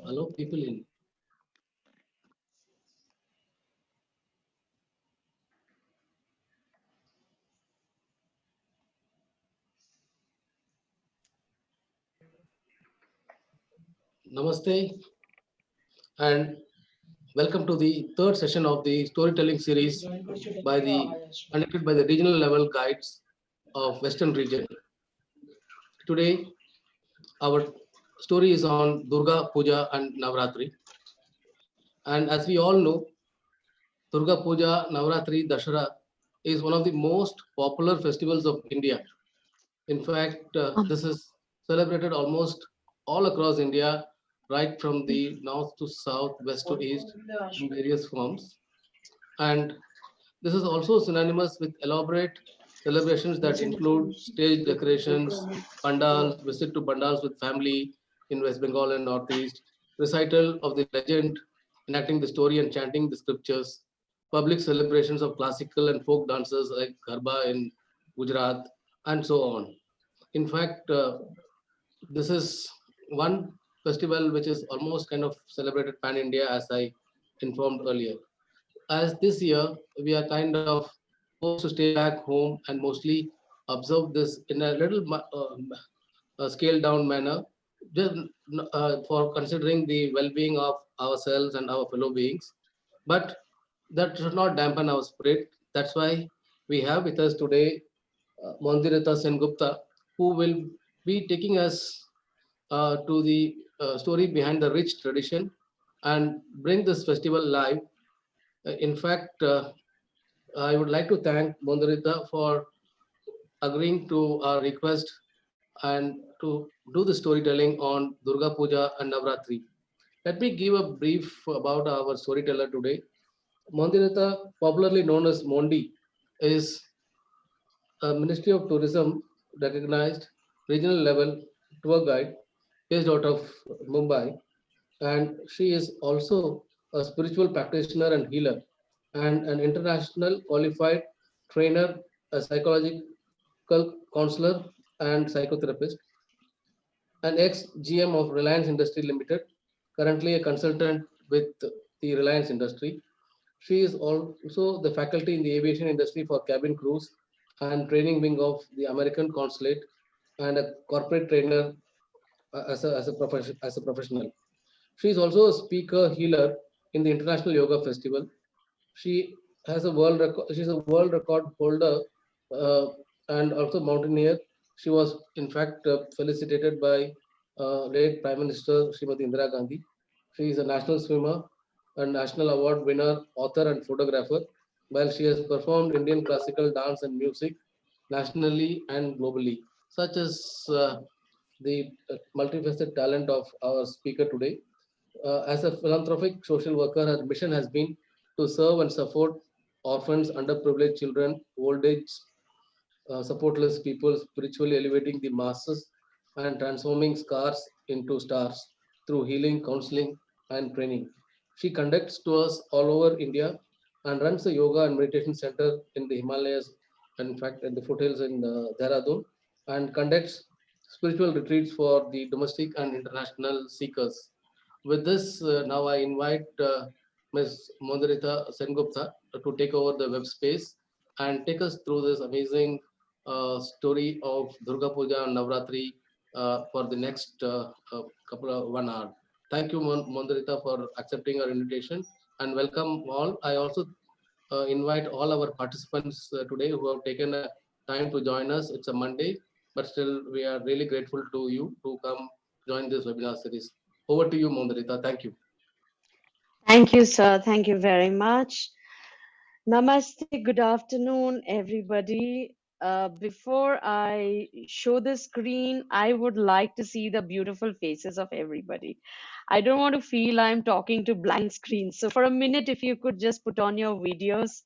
Allow people in. Namaste and welcome to the third session of the storytelling series conducted by the regional level guides of Western region. Today, our story is on Durga Puja and Navratri. And as we all know, Durga Puja, Navratri, Dashara is one of the most popular festivals of India. In fact, this is celebrated almost all across India, right from the north to south, west to east, in various forms. And this is also synonymous with elaborate celebrations that include stage decorations, pandals, visit to pandals with family in West Bengal and Northeast, recital of the legend, enacting the story and chanting the scriptures, public celebrations of classical and folk dances like Garba in Gujarat, and so on. In fact, this is one festival which is almost kind of celebrated pan India, as I informed earlier. As this year we are kind of forced to stay back home and mostly observe this in a little scaled down manner, just for considering the well-being of ourselves and our fellow beings. But that should not dampen our spirit. That's why we have with us today Mondirita Sengupta, who will be taking us to the story behind the rich tradition and bring this festival live. In fact, I would like to thank Mondarita for agreeing to our request and to do the storytelling on Durga Puja and Navratri. Let me give a brief about our storyteller today. Mondirita, popularly known as Mondi, is a Ministry of Tourism recognized regional level tour guide based out of Mumbai, and she is also a spiritual practitioner and healer and an international qualified trainer, a psychological counselor and psychotherapist, an ex-GM of Reliance Industry Limited, currently a consultant with the Reliance Industry. She is also the faculty in the aviation industry for cabin crews and training wing of the American consulate and a corporate trainer as a professional. She is also a speaker healer in the International Yoga Festival. She has a world record. She's a world record holder uh, and also mountaineer. She was in fact felicitated by late Prime Minister Srimati Indira Gandhi. She is a national swimmer, a national award winner, author, and photographer. While she has performed Indian classical dance and music nationally and globally, such as the multifaceted talent of our speaker today. As a philanthropic social worker, her mission has been to serve and support orphans, underprivileged children, old age, supportless people, spiritually elevating the masses and transforming scars into stars through healing, counseling, and training. She conducts tours all over India and runs a yoga and meditation center in the Himalayas, in fact, in the foothills in Dehradun, and conducts spiritual retreats for the domestic and international seekers. With this, now I invite Ms. Mondarita Sengupta to take over the web space and take us through this amazing story of Durga Puja and Navratri for the next couple of 1 hour. Thank you, Mondarita, for accepting our invitation and welcome all. I also invite all our participants today who have taken a time to join us. It's a Monday, but still we are really grateful to you to come join this webinar series. Over to you, Mondarita. Thank you. Thank you, sir. Thank you very much. Namaste. Good afternoon, everybody. Before I show the screen, I would like to see the beautiful faces of everybody. I don't want to feel I'm talking to blank screens. So for a minute, if you could just put on your videos,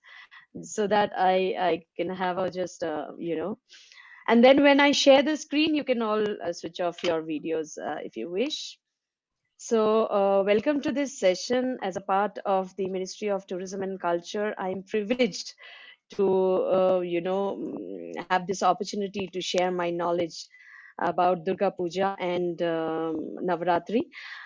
so that I can have a just and then when I share the screen, you can all switch off your videos if you wish. So, welcome to this session. As a part of the Ministry of Tourism and Culture, I am privileged to, have this opportunity to share my knowledge about Durga Puja and Navratri.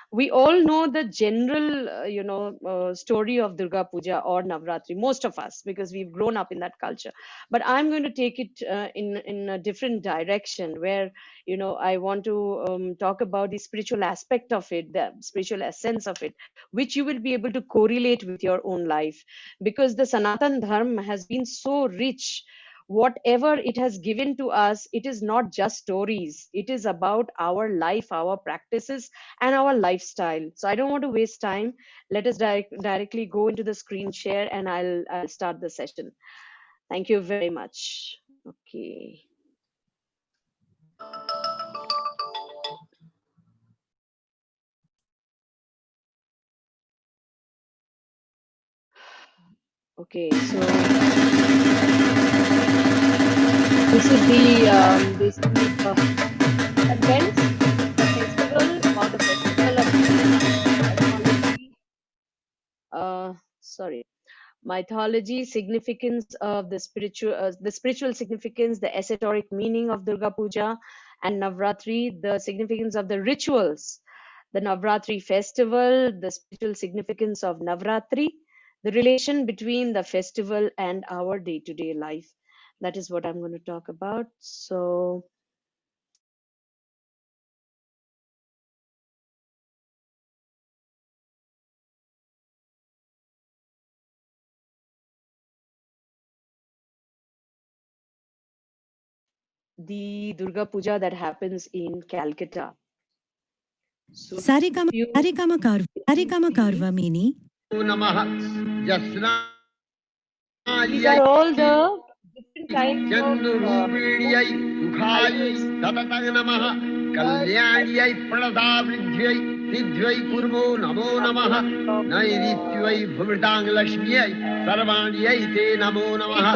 We all know the general, story of Durga Puja or Navratri, most of us, because we've grown up in that culture. But I'm going to take it in a different direction, where I want to talk about the spiritual aspect of it, the spiritual essence of it, which you will be able to correlate with your own life, because the Sanatan Dharma has been so rich. Whatever it has given to us, it is not just stories, it is about our life, our practices, and our lifestyle. So I don't want to waste time. Let us directly go into the screen share, and I'll start the session. Thank you very much. Okay. Okay, so this is the basically the contents, the festival or the festival of mythology. Sorry, mythology, significance of the spiritual significance, the esoteric meaning of Durga Puja and Navratri, the significance of the rituals, the Navratri festival, the spiritual significance of Navratri, the relation between the festival and our day-to-day life. That is what I'm going to talk about. So, the Durga Puja that happens in Calcutta. So, Sarigama you Sarigama Karva can Sarigama see, Karva Mini. these are all the different types of highways. कल्याण्यै प्रणतावृद्ध्यै सिद्ध्यै कुर्मो नमो नमः नैऋत्यै भुवृताङ्गलक्ष्म्यै सर्वाण्यै ते नमो नमः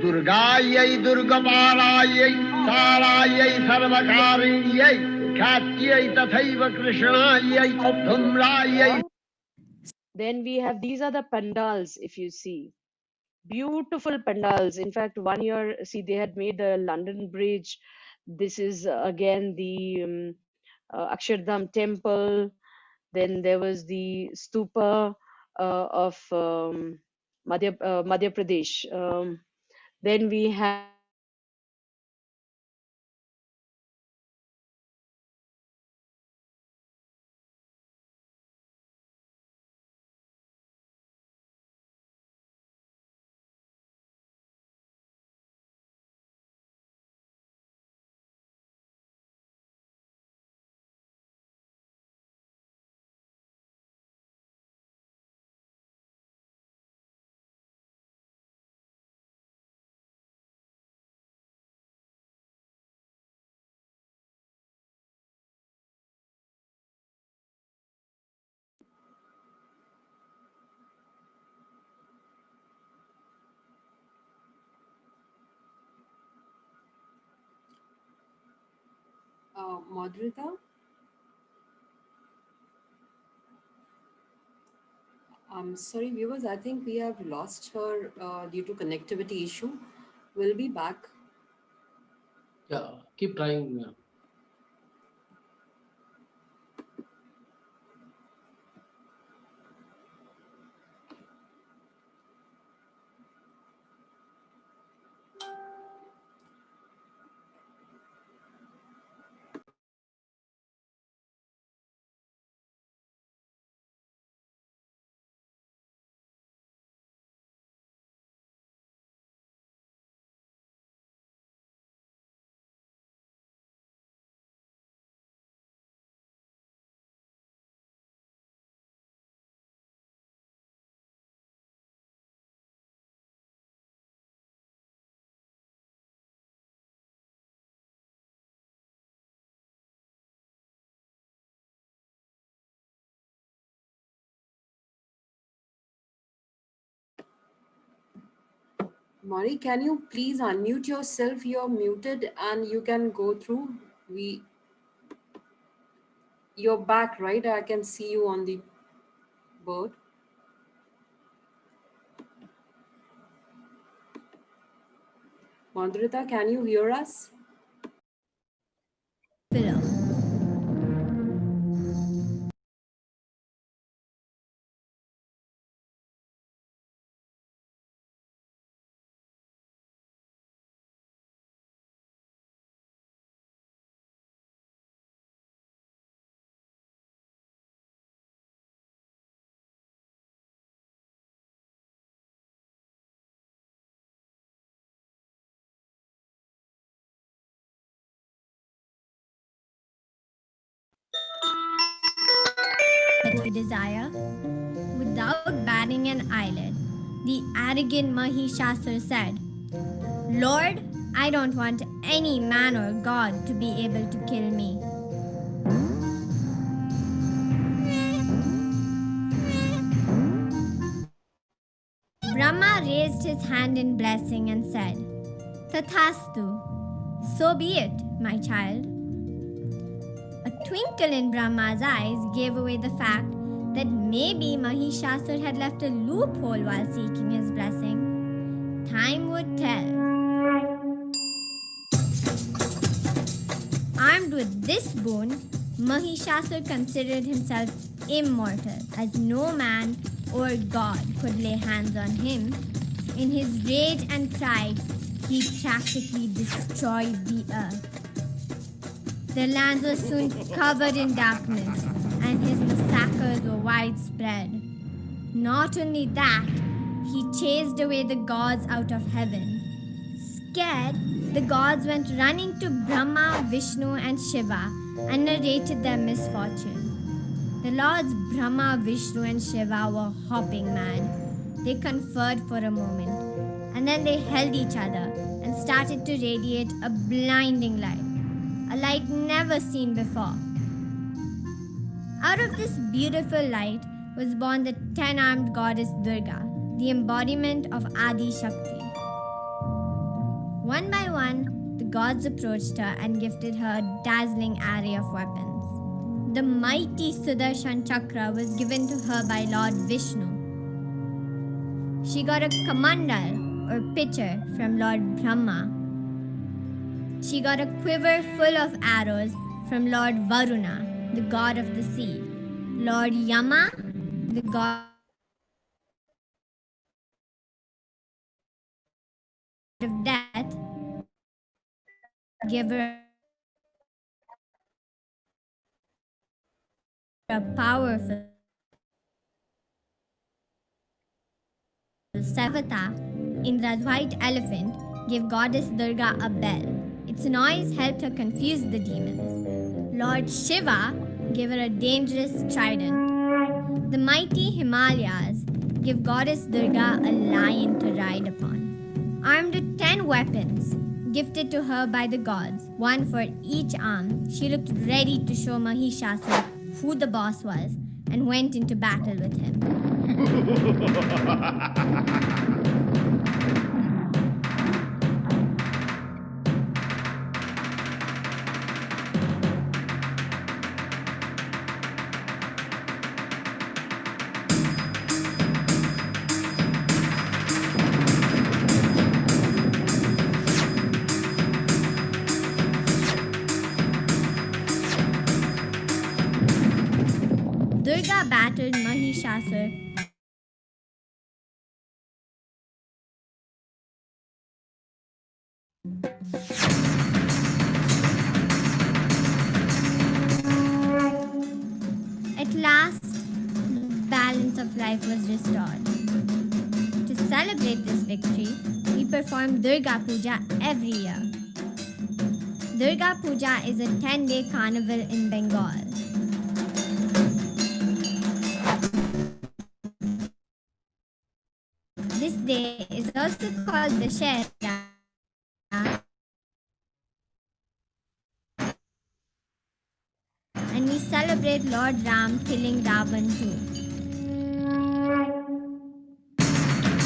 दुर्गायै दुर्गपालायै कालायै सर्वकारिण्यै ख्यात्यै तथैव कृष्णायै धूम्रायै. Then we have, these are the pandals, if you see. Beautiful pandals. In fact, one year, see, they had made the London Bridge. This is again the Akshardham temple. Then there was the stupa of Madhya Pradesh. Then we have Madhurita, I'm sorry, viewers, I think we have lost her due to connectivity issue. We'll be back. Yeah, keep trying. Maury, can you please unmute yourself? You're muted and you can go through. You're back, right? I can see you on the board. Madhurita, can you hear us? Below. That you desire, without batting an eyelid, the arrogant Mahishasur said, Lord, I don't want any man or god to be able to kill me. Brahma raised his hand in blessing and said, Tathastu, so be it, my child. A twinkle in Brahma's eyes gave away the fact that maybe Mahishasur had left a loophole while seeking his blessing. Time would tell. Armed with this boon, Mahishasur considered himself immortal, as no man or god could lay hands on him. In his rage and pride, he practically destroyed the earth. The lands were soon covered in darkness, and his massacres were widespread. Not only that, he chased away the gods out of heaven. Scared, the gods went running to Brahma, Vishnu, and Shiva and narrated their misfortune. The lords Brahma, Vishnu, and Shiva were hopping mad. They conferred for a moment, and then they held each other and started to radiate a blinding light, a light never seen before. Out of this beautiful light was born the 10-armed goddess Durga, the embodiment of Adi Shakti. One by one, the gods approached her and gifted her a dazzling array of weapons. The mighty Sudarshan Chakra was given to her by Lord Vishnu. She got a kamandal or pitcher from Lord Brahma. She got a quiver full of arrows from Lord Varuna, the god of the sea. Lord Yama, the god of death, gave her a powerful Savata, Indra's white elephant, gave goddess Durga a bell. Its noise helped her confuse the demons. Lord Shiva gave her a dangerous trident. The mighty Himalayas give goddess Durga a lion to ride upon. Armed with 10 weapons, gifted to her by the gods, one for each arm, she looked ready to show Mahishasur who the boss was and went into battle with him. Durga battled Mahishasur At last, the balance of life was restored. To celebrate this victory, we perform Durga Puja every year. Durga Puja is a 10-day carnival in Bengal. This day is also called Dussehra, and we celebrate Lord Ram killing Ravan too.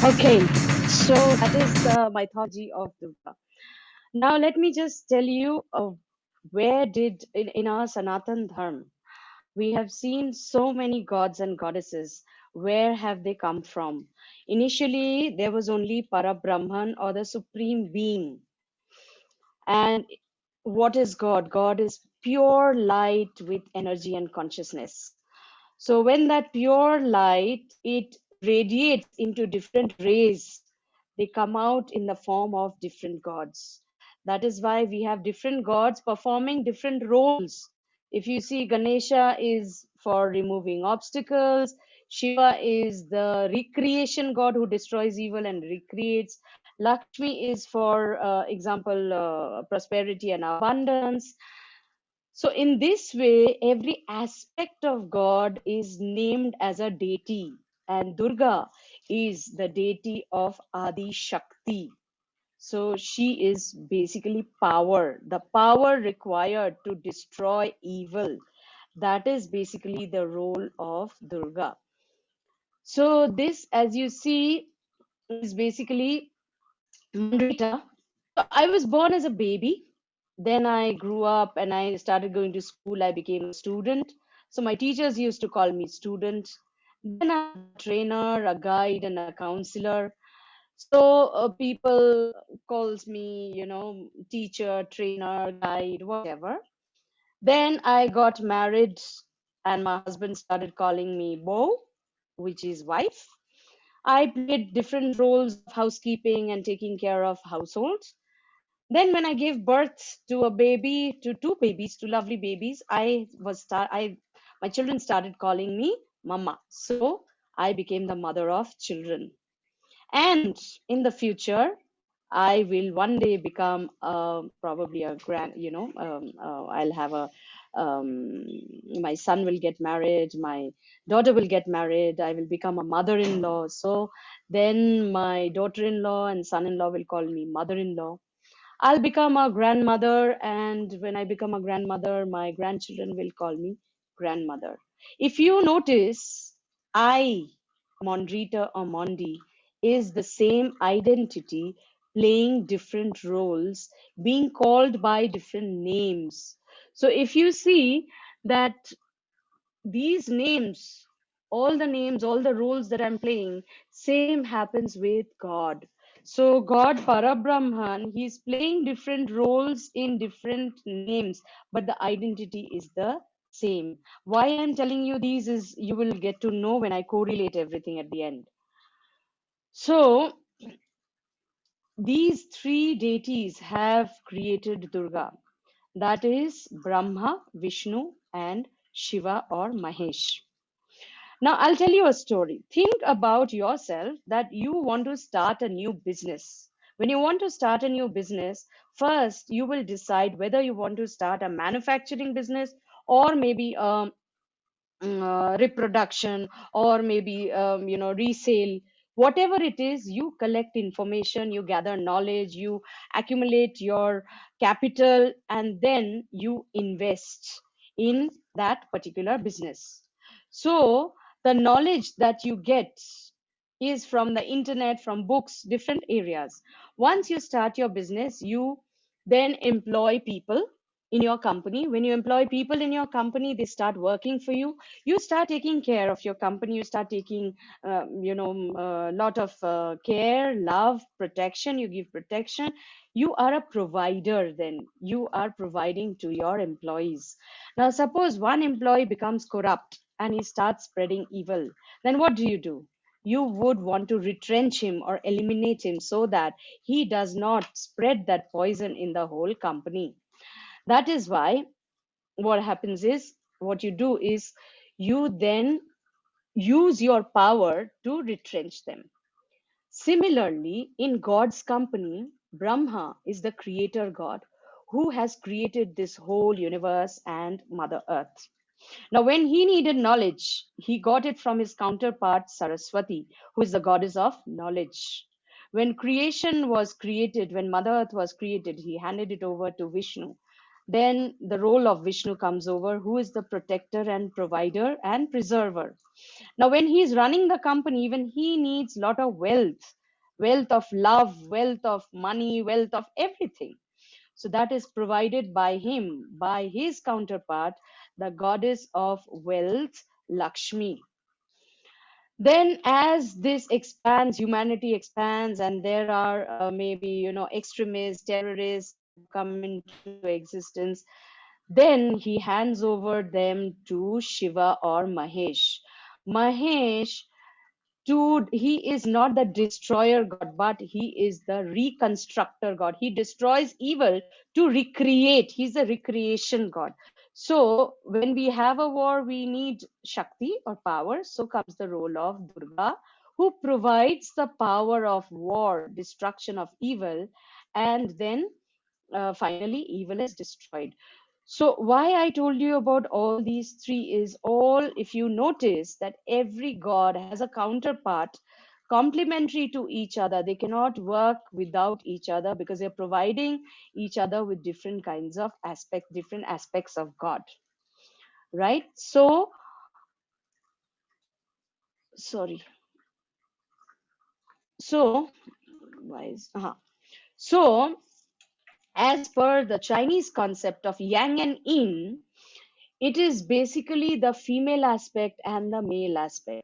Okay, So that is the mythology of Durga. Now let me just tell you where did in our Sanatan Dharma we have seen so many gods and goddesses. Where have they come from? Initially, there was only Parabrahman or the supreme being. And what is God? God is pure light with energy and consciousness. So when that pure light, it radiates into different rays, they come out in the form of different gods. That is why we have different gods performing different roles. If you see, Ganesha is for removing obstacles, Shiva is the recreation god who destroys evil and recreates, Lakshmi is for example prosperity and abundance. So in this way, every aspect of God is named as a deity, and Durga is the deity of Adi Shakti. So she is basically power, the power required to destroy evil. That is basically the role of Durga. So this, as you see, is basically Mandrita. So I was born as a baby. Then I grew up and I started going to school. I became a student. So my teachers used to call me student. Then I'm a trainer, a guide, and a counselor. So people calls me, teacher, trainer, guide, whatever. Then I got married, and my husband started calling me Bo, which is wife. I played different roles of housekeeping and taking care of household. Then when I gave birth to a baby, to two babies, two lovely babies, my children started calling me Mama. So I became the mother of children. And in the future, I will one day become probably a I'll have my son will get married, my daughter will get married, I will become a mother-in-law. So then my daughter-in-law and son-in-law will call me mother-in-law. I'll become a grandmother, and when I become a grandmother, my grandchildren will call me grandmother. If you notice, I, Mondrita or Mondi, is the same identity playing different roles, being called by different names. So if you see that these names, all the roles that I'm playing, same happens with God. So God Parabrahman, he's playing different roles in different names, but the identity is the same. Why I'm telling you these is you will get to know when I correlate everything at the end. So these three deities have created Durga. That is Brahma, Vishnu, and Shiva or Mahesh. Now, I'll tell you a story. Think about yourself that you want to start a new business. When you want to start a new business, first you will decide whether you want to start a manufacturing business or maybe reproduction or maybe resale. Whatever it is, you collect information, you gather knowledge, you accumulate your capital, and then you invest in that particular business. So the knowledge that you get is from the internet, from books, different areas. Once you start your business, you then employ people in your company. When you employ people in your company, they start working for you. You start taking care of your company. You start taking a lot of care, love, protection. You give protection. You are a provider. Then you are providing to your employees. Now suppose one employee becomes corrupt and he starts spreading evil. Then what do? You would want to retrench him or eliminate him so that he does not spread that poison in the whole company. That is why what happens is, what you do is you then use your power to retrench them. Similarly, in God's company, Brahma is the creator God who has created this whole universe and Mother Earth. Now, when he needed knowledge, he got it from his counterpart Saraswati, who is the goddess of knowledge. When creation was created, when Mother Earth was created, he handed it over to Vishnu. Then the role of Vishnu comes over, who is the protector and provider and preserver. Now, when he is running the company, even he needs a lot of wealth. wealth of love, wealth of money, wealth of everything. So that is provided by him, by his counterpart, the goddess of wealth, Lakshmi. Then as this expands, humanity expands, and there are maybe, extremists, terrorists come into existence, then he hands over them to Shiva or Mahesh. Mahesh, he is not the destroyer god, but he is the reconstructor god. He destroys evil to recreate. He's a recreation god. So when we have a war, we need Shakti or power. So comes the role of Durga, who provides the power of war, destruction of evil, and then finally evil is destroyed. So why I told you about all these three is all, if you notice that every god has a counterpart complementary to each other. They cannot work without each other because they're providing each other with different kinds of different aspects of God. Right? So, sorry. So, why is, so as per the Chinese concept of yang and yin, it is basically the female aspect and the male aspect.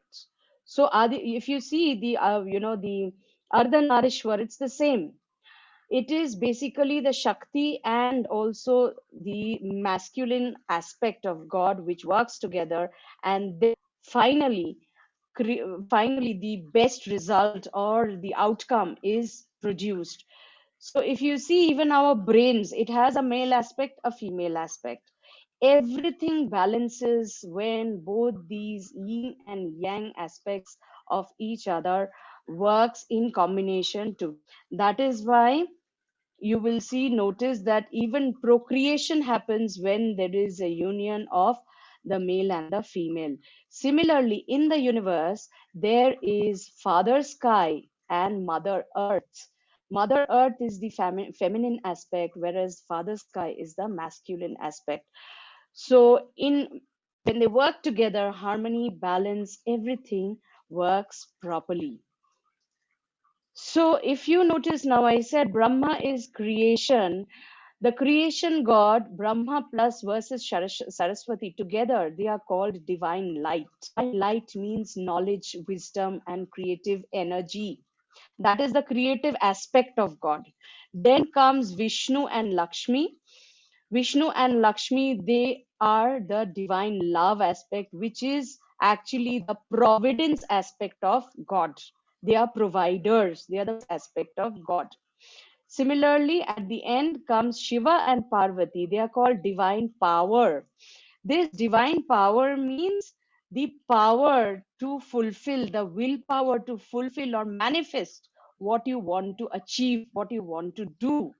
So if you see the the Ardhanarishwar, it's the same. It is basically the Shakti and also the masculine aspect of God which works together, and then finally finally the best result or the outcome is produced. So if you see even our brains, it has a male aspect, a female aspect. Everything balances when both these yin and yang aspects of each other works in combination too. That is why you will see, notice that even procreation happens when there is a union of the male and the female. Similarly, in the universe, there is Father Sky and Mother Earth. Mother Earth is the feminine aspect, whereas Father Sky is the masculine aspect. So, when they work together, harmony, balance, everything works properly. So if you notice now, I said Brahma is creation. The creation god, Brahma plus versus Saraswati, together they are called divine light. Divine light means knowledge, wisdom, and creative energy. That is the creative aspect of God. Then comes Vishnu and Lakshmi. Vishnu and Lakshmi, they are the divine love aspect, which is actually the providence aspect of God. They are providers, they are the aspect of God. Similarly, at the end comes Shiva and Parvati. They are called divine power. This divine power means the power to fulfill, the willpower to fulfill or manifest what you want to achieve, what you want to do.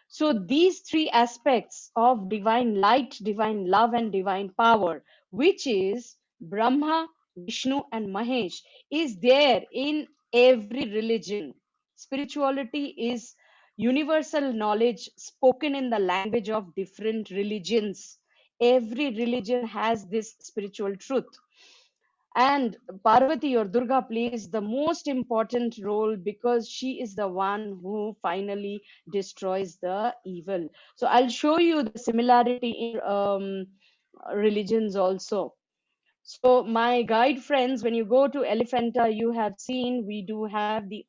So these three aspects of divine light, divine love, and divine power, which is Brahma, Vishnu, and Mahesh, is there in every religion. Spirituality is universal knowledge spoken in the language of different religions. Every religion has this spiritual truth. And Parvati or Durga plays the most important role because she is the one who finally destroys the evil. So I'll show you the similarity in religions also. So my guide friends, when you go to Elephanta, you have seen we do have the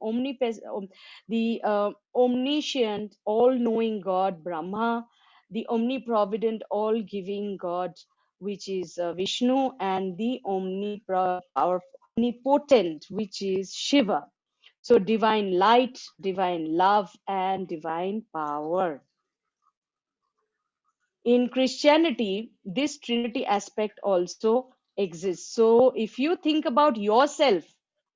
omniscient, all-knowing God Brahma, the omniprovident, all-giving God, which is Vishnu, and the omnipotent, which is Shiva. So divine light, divine love, and divine power. In Christianity, this Trinity aspect also exists. So if you think about yourself,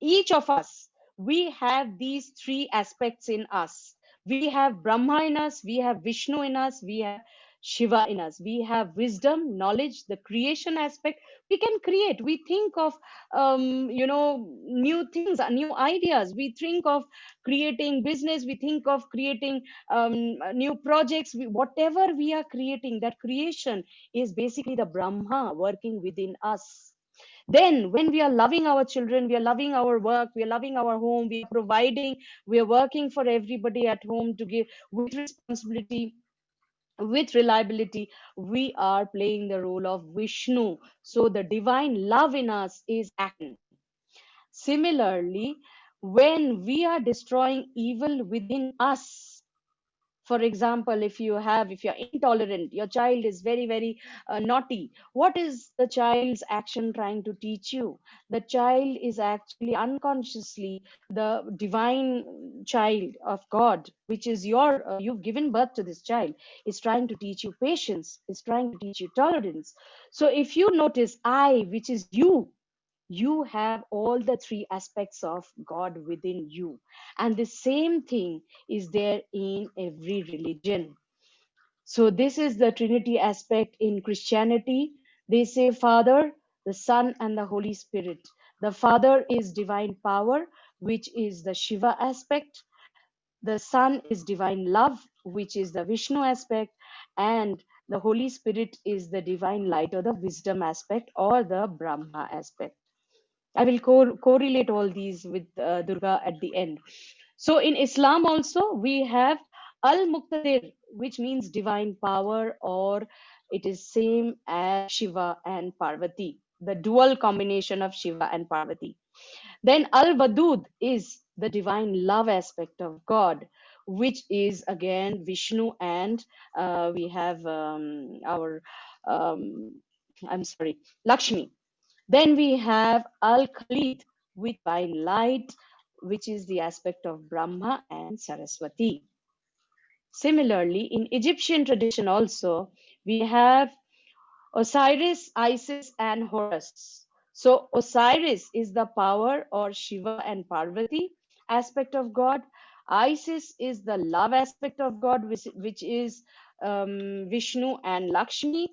each of us, we have these three aspects in us. We have Brahma in us, we have Vishnu in us, we have Shiva in us. We have wisdom, knowledge, the creation aspect. We can create. We think of, new things, new ideas. We think of creating business. We think of creating new projects. Whatever we are creating, that creation is basically the Brahma working within us. Then when we are loving our children, we are loving our work, we are loving our home, we are providing, we are working for everybody at home to give with responsibility, with reliability, we are playing the role of Vishnu. So the divine love in us is action. Similarly, when we are destroying evil within us, for example, if you're intolerant, your child is very naughty, what is the child's action trying to teach you? The child is actually unconsciously, the divine child of God, which is you've given birth to this child, is trying to teach you patience, is trying to teach you tolerance. So if you notice, I, which is you have all the three aspects of God within you. And the same thing is there in every religion. So this is the Trinity aspect in Christianity. They say Father, the Son, and the Holy Spirit. The Father is divine power, which is the Shiva aspect. The Son is divine love, which is the Vishnu aspect. And the Holy Spirit is the divine light, or the wisdom aspect, or the Brahma aspect. I will correlate all these with Durga at the end. So in Islam also, we have Al-Muqtadir, which means divine power, or it is same as Shiva and Parvati, the dual combination of Shiva and Parvati. Then Al-Wadud is the divine love aspect of God, which is again Vishnu, and we have Lakshmi. Then we have Al-Khalid with divine light, which is the aspect of Brahma and Saraswati. Similarly, in Egyptian tradition also, we have Osiris, Isis, and Horus. So Osiris is the power, or Shiva and Parvati aspect of God. Isis is the love aspect of God, which is Vishnu and Lakshmi.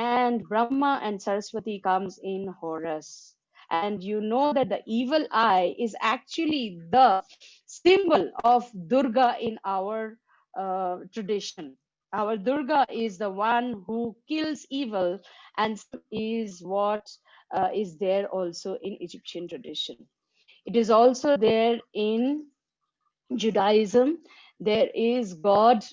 And Brahma and Saraswati comes in Horus. And you know that the evil eye is actually the symbol of Durga in our tradition. Our Durga is the one who kills evil, and is what is there also in Egyptian tradition. It is also there in Judaism. There is God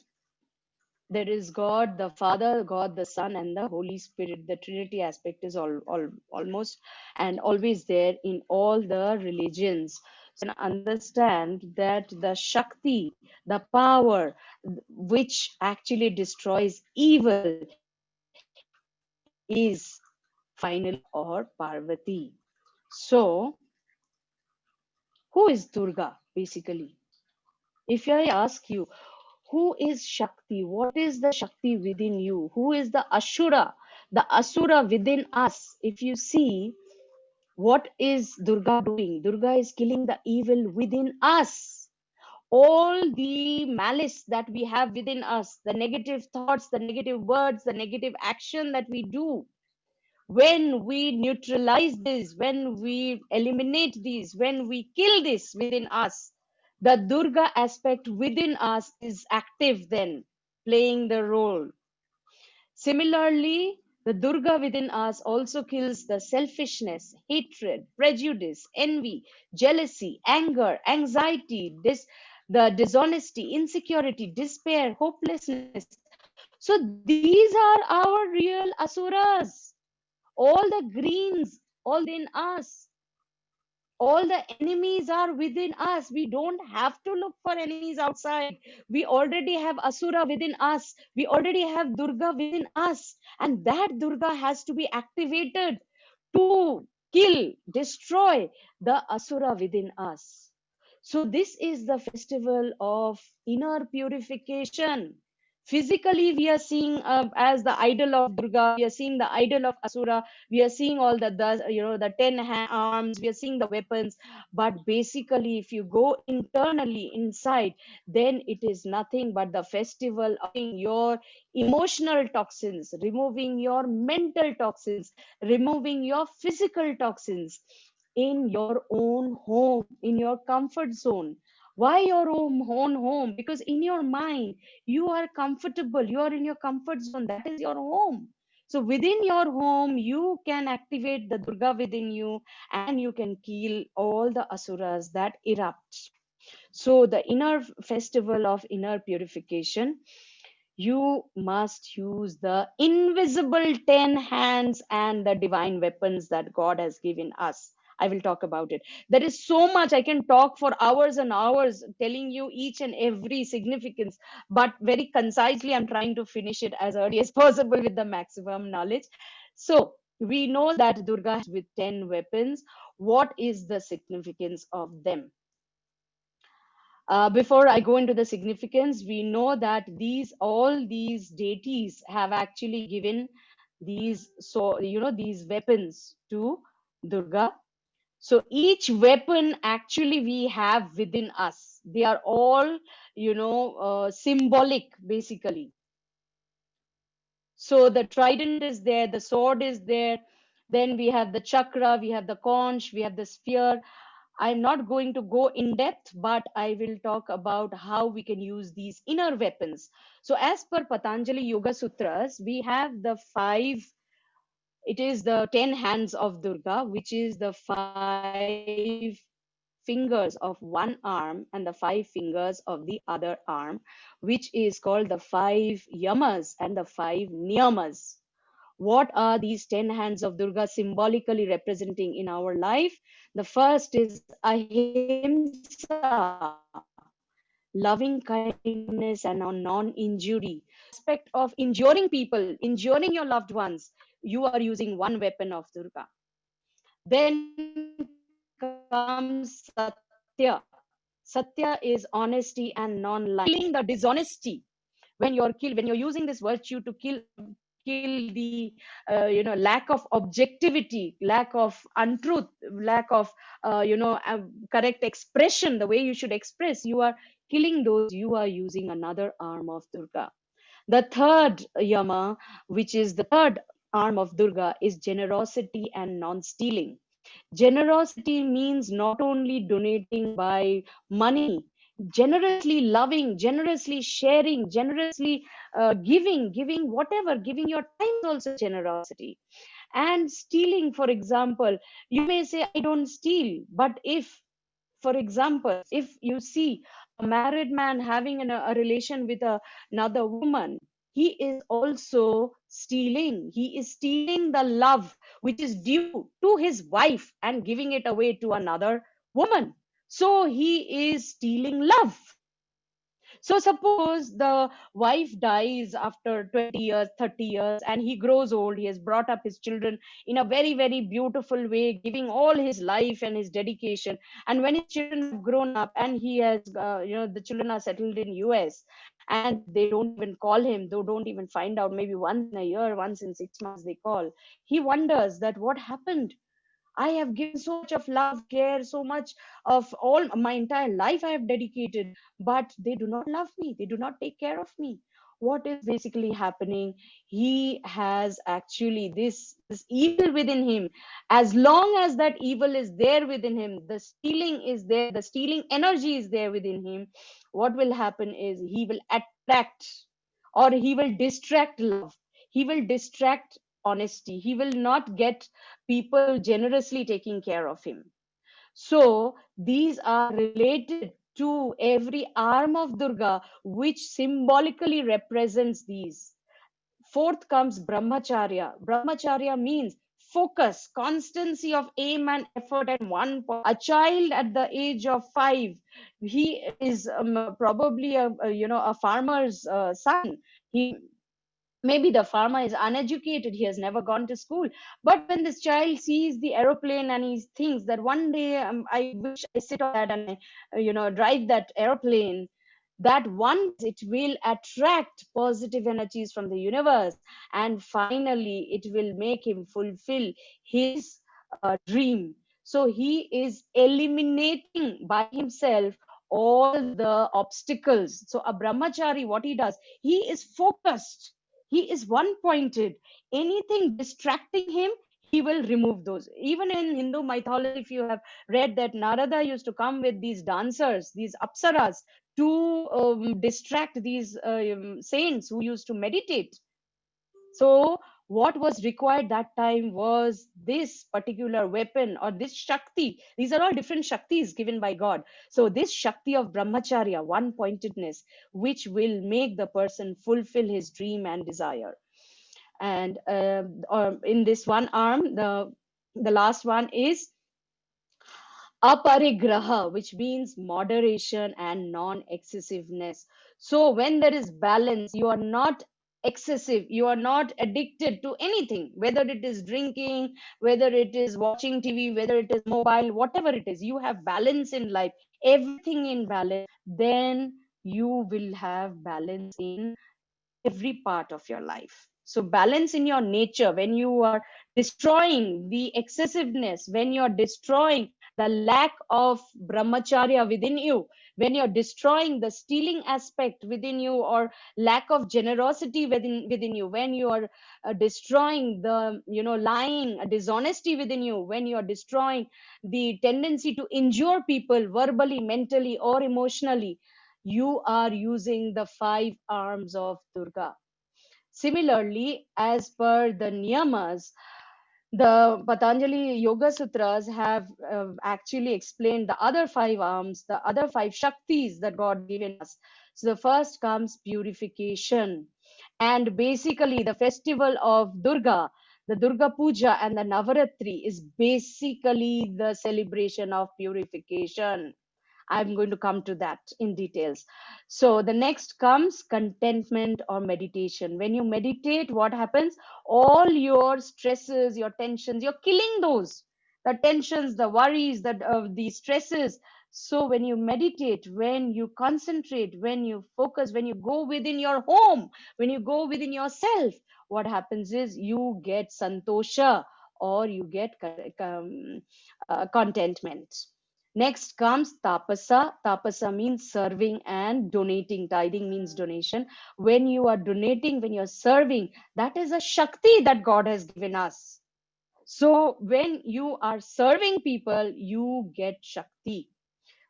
the Father, God the Son, and the Holy Spirit. The Trinity aspect is almost and always there in all the religions. So understand that the Shakti, the power which actually destroys evil, is final or Parvati. So, who is Durga basically? If I ask you, who is Shakti? What is the Shakti within you? Who is the Ashura? The Asura within us. If you see, what is Durga doing? Durga is killing the evil within us. All the malice that we have within us, the negative thoughts, the negative words, the negative action that we do, when we neutralize this, when we eliminate these, when we kill this within us, the Durga aspect within us is active, then playing the role. Similarly, the Durga within us also kills the selfishness, hatred, prejudice, envy, jealousy, anger, anxiety, the dishonesty, insecurity, despair, hopelessness. So these are our real asuras. All the greens, all in us. All the enemies are within us. We don't have to look for enemies outside. We already have Asura within us. We already have Durga within us. And that Durga has to be activated to kill, destroy the Asura within us. So this is the festival of inner purification. Physically, we are seeing as the idol of Durga, we are seeing the idol of Asura, we are seeing all the 10 arms, we are seeing the weapons. But basically, if you go internally inside, then it is nothing but the festival of your emotional toxins, removing your mental toxins, removing your physical toxins in your own home, in your comfort zone. Why your own home? Because in your mind, you are comfortable, you are in your comfort zone, that is your home. So within your home, you can activate the Durga within you, and you can kill all the asuras that erupt. So the inner festival of inner purification, you must use the invisible 10 hands and the divine weapons that God has given us. I will talk about it. There is so much I can talk for hours and hours telling you each and every significance, but very concisely, I'm trying to finish it as early as possible with the maximum knowledge. So, we know that Durga has with 10 weapons. What is the significance of them? Before I go into the significance, we know that all these deities have actually given these weapons to Durga. So each weapon actually we have within us. They are all, symbolic basically. So the trident is there, the sword is there, then we have the chakra, we have the conch, we have the spear. I'm not going to go in depth, but I will talk about how we can use these inner weapons. So as per Patanjali Yoga Sutras, we have it is the 10 hands of Durga, which is the 5 fingers of one arm and the 5 fingers of the other arm, which is called the 5 yamas and the 5 niyamas. What are these 10 hands of Durga symbolically representing in our life? The first is ahimsa, loving kindness and non-injury. Aspect of injuring people, injuring your loved ones, you are using one weapon of Durga. Then comes Satya. Satya is honesty and non-lying. Killing the dishonesty. When you're using this virtue to kill the lack of objectivity, lack of untruth, lack of correct expression, the way you should express, you are killing those. You are using another arm of Durga. The third yama, which is the third arm of Durga, is generosity and non-stealing. Generosity means not only donating by money, generously loving, generously sharing, generously giving whatever, giving your time is also generosity. And stealing, for example, you may say, I don't steal, but if, for example, if you see a married man having a relation with another woman, he is also stealing. He is stealing the love which is due to his wife and giving it away to another woman. So he is stealing love. So suppose the wife dies after 20 years, 30 years, and he grows old. He has brought up his children in a very, very beautiful way, giving all his life and his dedication. And when his children have grown up and he has, the children are settled in US, and they don't even call him, they don't even find out, maybe once in a year, once in 6 months they call. He wonders that what happened. I have given so much of love, care, so much of all my entire life I have dedicated, but they do not love me. They do not take care of me. What is basically happening? He has actually this evil within him. As long as that evil is there within him, the stealing is there, the stealing energy is there within him. What will happen is he will attract, or he will distract love. He will distract honesty. He will not get people generously taking care of him. So these are related to every arm of Durga, which symbolically represents these. Fourth comes Brahmacharya. Brahmacharya means focus, constancy of aim and effort at one point. A child at the age of 5, he is probably a farmer's son. He Maybe the farmer is uneducated, he has never gone to school, but when this child sees the aeroplane and he thinks that one day I wish I sit on that and I, drive that aeroplane, that once it will attract positive energies from the universe, and finally it will make him fulfill his dream. So he is eliminating by himself all the obstacles. So a brahmachari, what he does, he is focused, he is one pointed. Anything distracting him, he will remove those. Even in Hindu mythology, if you have read that Narada used to come with these dancers, these apsaras, to distract these saints who used to meditate. So What was required that time was this particular weapon or this Shakti. These are all different Shaktis given by God. So this Shakti of Brahmacharya, one pointedness, which will make the person fulfill his dream and desire. And or in this one arm, the last one is aparigraha, which means moderation and non-excessiveness. So when there is balance, you are not excessive, you are not addicted to anything, whether it is drinking, whether it is watching TV, whether it is mobile, whatever it is, you have balance in life, everything in balance, then you will have balance in every part of your life. So balance in your nature, when you are destroying the excessiveness, when you're destroying the lack of brahmacharya within you, when you're destroying the stealing aspect within you or lack of generosity within you, when you are destroying the lying, dishonesty within you, when you are destroying the tendency to injure people verbally, mentally, or emotionally, you are using the 5 arms of Durga. Similarly, as per the niyamas, the Patanjali Yoga Sutras have actually explained the other 5 arms, the other 5 Shaktis that God given us. So the first comes purification. And basically, the festival of Durga, the Durga Puja and the Navaratri is basically the celebration of purification. I'm going to come to that in details. So the next comes contentment or meditation. When you meditate, what happens? All your stresses, your tensions, you're killing those. The tensions, the worries, the stresses. So when you meditate, when you concentrate, when you focus, when you go within your home, when you go within yourself, what happens is you get santosha or you get contentment. Next comes tapasa. Tapasa means serving and donating. Tithing means donation. When you are donating, when you're serving, that is a Shakti that God has given us. So when you are serving people, you get Shakti.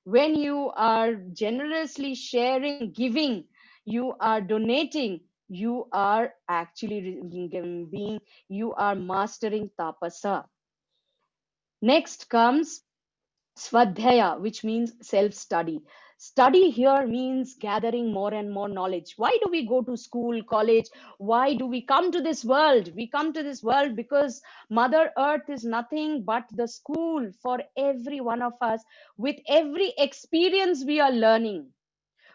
When you are generously sharing, giving, you are donating, you are actually you are mastering tapasa. Next comes Swadhyaya, which means self-study. Study here means gathering more and more knowledge. Why do we go to school, college? Why do we come to this world? We come to this world because Mother Earth is nothing but the school for every one of us. With every experience we are learning,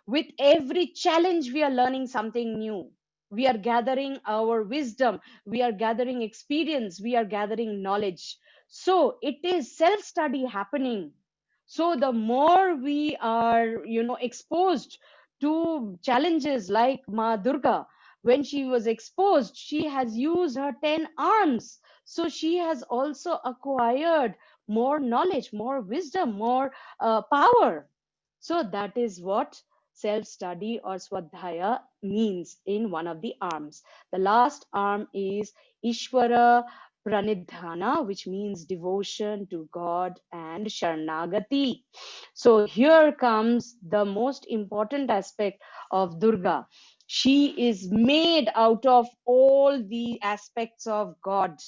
with every challenge, we are learning something new. We are gathering our wisdom. We are gathering experience. We are gathering knowledge. So it is self-study happening. So the more we are, exposed to challenges like Ma Durga, when she was exposed, she has used her 10 arms. So she has also acquired more knowledge, more wisdom, more power. So that is what self-study or swadhyaya means in one of the arms. The last arm is Ishvara Pranidhana, which means devotion to God and Sharanagati. So here comes the most important aspect of Durga. She is made out of all the aspects of God,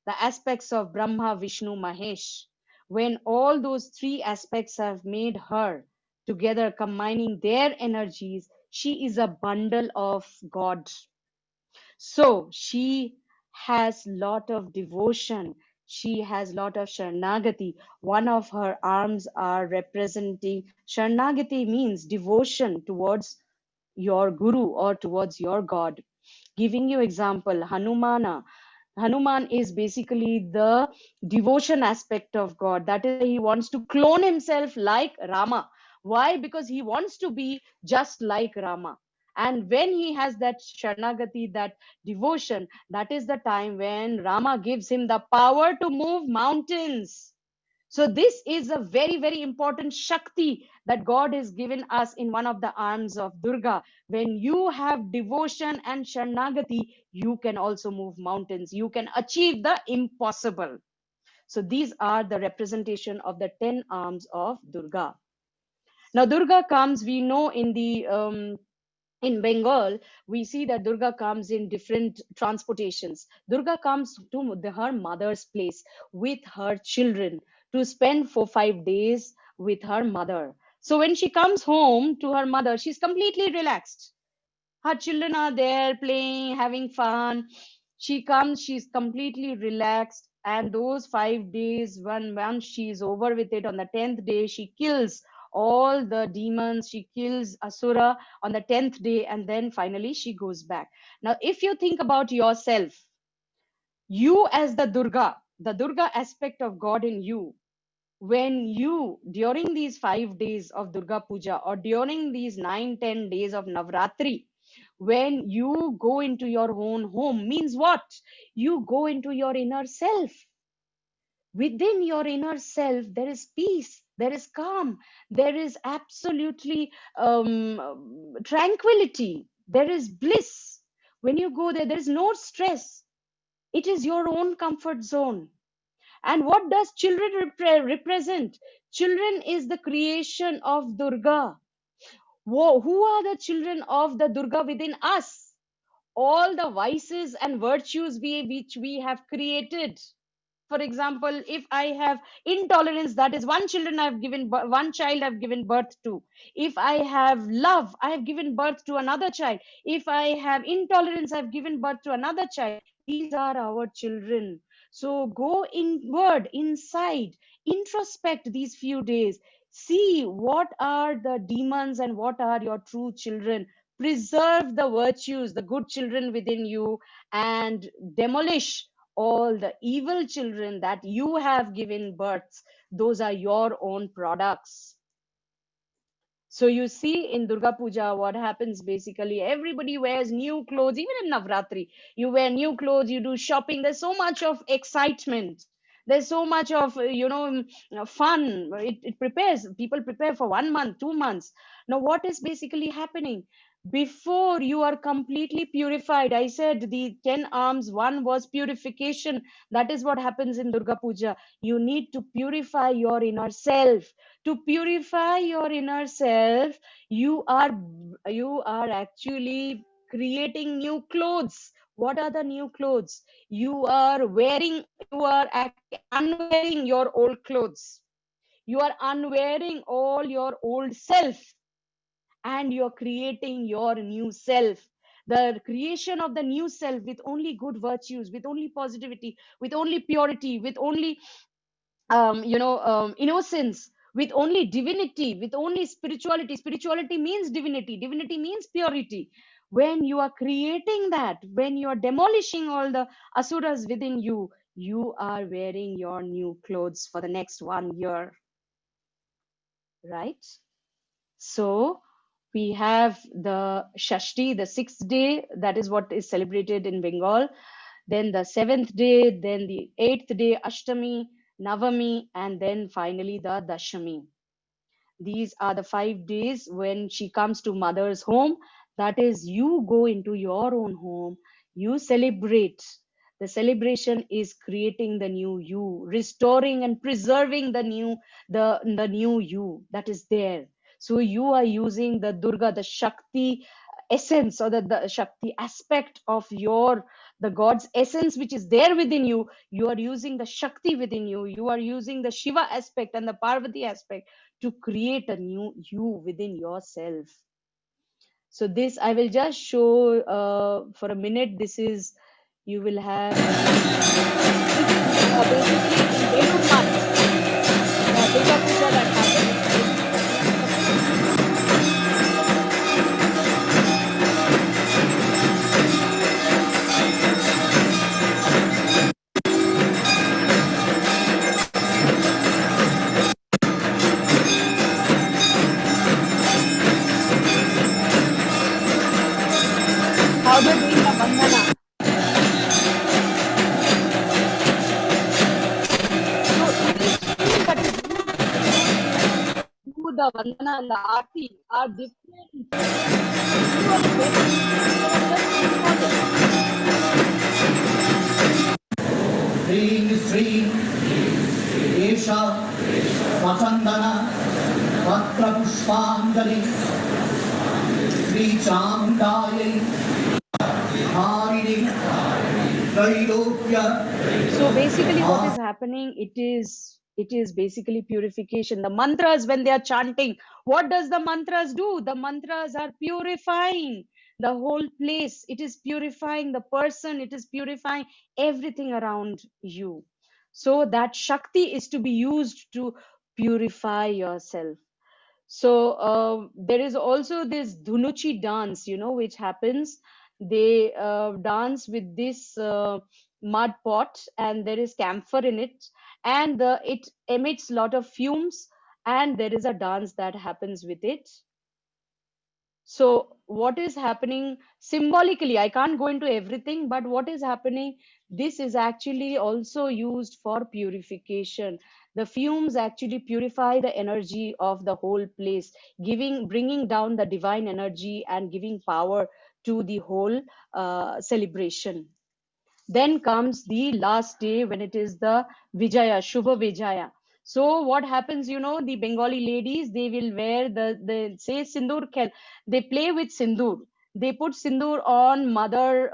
the aspects of Brahma, Vishnu, Mahesh. When all those 3 aspects have made her, together combining their energies, she is a bundle of God. So she has lot of devotion. She has lot of Sharanagati. One of her arms are representing Sharanagati means devotion towards your guru or towards your God. Giving you example, Hanumana. Hanuman is basically the devotion aspect of God. That is, he wants to clone himself like Rama. Why? Because he wants to be just like Rama. And when he has that Sharanagati, that devotion, that is the time when Rama gives him the power to move mountains. So this is a very, very important Shakti that God has given us in one of the arms of Durga. When you have devotion and Sharanagati, you can also move mountains. You can achieve the impossible. So these are the representation of the 10 arms of Durga. Now Durga comes, we know in the In Bengal, we see that Durga comes in different transportations. Durga comes to her mother's place with her children to spend 4 5 days with her mother. So when she comes home to her mother, she's completely relaxed. Her children are there playing, having fun. She comes, she's completely relaxed. And those 5 days, once she's over with it, on the 10th day, she kills all the demons, she kills Asura on the 10th day, and then finally she goes back. Now, if you think about yourself, you as the Durga aspect of God in you, when you, during these 5 days of Durga Puja or during these 9, 10 days of Navratri, when you go into your own home, means what? You go into your inner self. Within your inner self, there is peace, there is calm, there is absolutely tranquility, there is bliss. When you go there, there is no stress. It is your own comfort zone. And what does children represent? Children is the creation of Durga. Who are the children of the Durga within us? All the vices and virtues which we have created. For example, if I have intolerance, that is one child I've given birth to. If I have love, I have given birth to another child. If I have intolerance, I've given birth to another child. These are our children. So go inward, inside, introspect these few days. See what are the demons and what are your true children. Preserve the virtues, the good children within you, and demolish all the evil children that you have given birth. Those are your own products. So you see in Durga Puja, what happens basically, everybody wears new clothes, even in Navratri, you wear new clothes, you do shopping. There's so much of excitement. There's so much of, fun. It prepares, people prepare for 1 month, 2 months. Now, what is basically happening? Before you are completely purified, I said the 10 arms, one was purification. That is what happens in Durga Puja. You need to purify your inner self. To purify your inner self, you are actually creating new clothes. What are the new clothes? You are unwearing your old clothes. You are unwearing all your old self, and you're creating your new self. The creation of the new self with only good virtues, with only positivity, with only purity, with only innocence, with only divinity, with only spirituality. Spirituality means divinity, divinity means purity. When you are creating that, when you are demolishing all the asuras within you, you are wearing your new clothes for the next 1 year, right? So we have the Shashti, the 6th day, that is what is celebrated in Bengal. Then the 7th day, then the 8th day, Ashtami, Navami, and then finally the Dashami. These are the 5 days when she comes to mother's home. That is, you go into your own home, you celebrate. The celebration is creating the new you, restoring and preserving the new you that is there. So you are using the Durga, the Shakti essence, or the Shakti aspect of the God's essence which is there within you. You are using the Shakti within you. You are using the Shiva aspect and the Parvati aspect to create a new you within yourself. So this I will just show for a minute. This is, you will have basically in Velu month, Durga Puja that happens. How they're doing the Vandana. Do the Vandana and the Aarti are different. Ring Sri Esha Swachandana Patra Pushpanjali Sri Chamundayai Harini Trailokya. So basically what is happening, it is basically purification. The mantras, when they are chanting, what does the mantras do? The mantras are purifying the whole place. It is purifying the person. It is purifying everything around you. So that Shakti is to be used to purify yourself. So there is also this Dhunuchi dance, which happens. They dance with this mud pot, and there is camphor in it, and it emits lot of fumes, and there is a dance that happens with it. So what is happening symbolically, I can't go into everything, but what is happening, this is actually also used for purification. The fumes actually purify the energy of the whole place, bringing down the divine energy and giving power to the whole celebration. Then comes the last day, when it is the Vijaya, Shubha Vijaya. So what happens, the Bengali ladies, they will wear say sindoor, they play with sindoor. They put sindoor on mother,